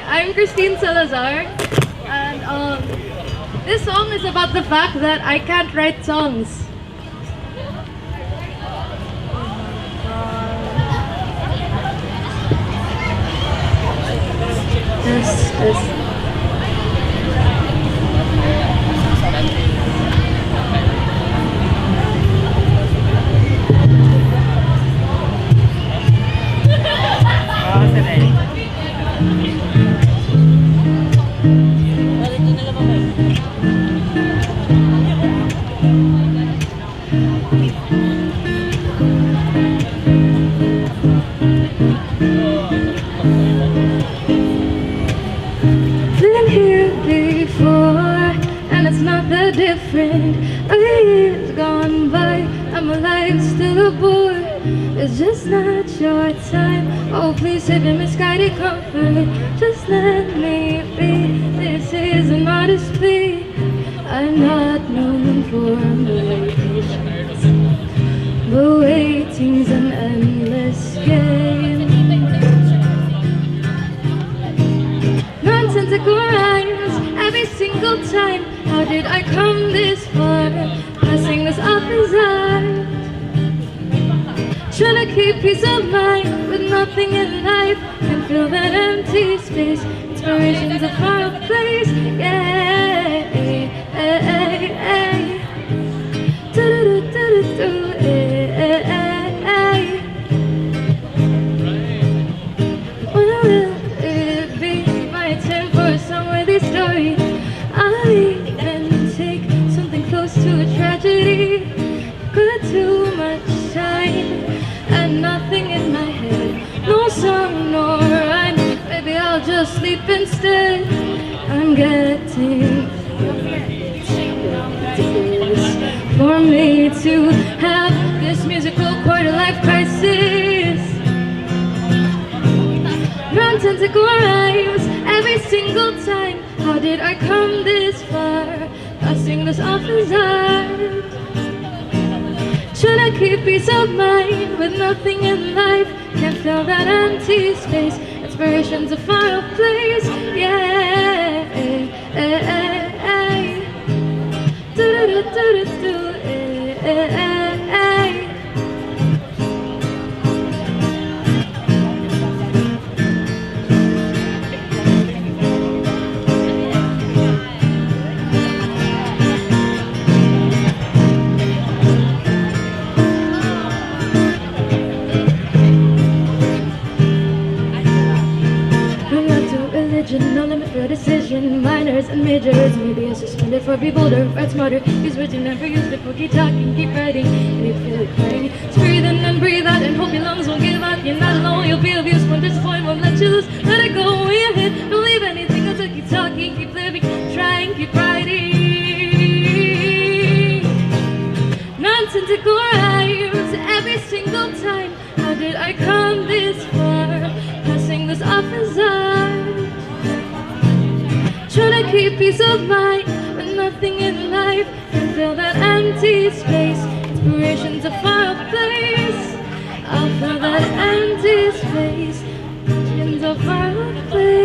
I'm Christine Salazar, and this song is about the fact that I can't write songs. This. Been here before, and it's not that different. A year's gone by, I'm alive, still aboard. It's just not your time. Oh, please save your misguided comfort. Just let me be. This is a modest plea. I'm not known for my patience, but waiting's an endless game. Nonsensical rhymes every single time. How did I come this far? Passing this off as art. Trying to keep peace of mind with nothing in life. Can feel that empty space. Inspiration's a far place. Yeah. Will it be my turn for a song-worthy story? I'll even take something close to a tragedy. Got too much time and nothing in my head. No song, no rhyme. Maybe I'll just sleep instead. I'm getting for me to have this musical quarter-life crisis. Nonsensical rhymes every single time. How did I come this far? Passing this off as art. Trying to keep peace of mind with nothing in life. Can't fill that empty space. Inspiration's a far off place. Yeah. No limit for decision, minors and majors. Maybe I'm suspended for be bolder, write smarter. These words you never used before. Keep talking, keep writing, and you feel like crying. Just breathe in and breathe out, and hope your lungs won't give out. You're not alone, you'll be abused. One disappointment won't let you loose. Let it go when you're hit. Don't leave anything else. Keep talking, keep living, trying, keep writing. Nonsensical rhymes every single time. How did I come this far? Passing this off as art. Trying to keep peace of mind with nothing in life. Can fill that empty space. Inspiration's a far off place. I'll fill that empty space. Inspiration's a far off place.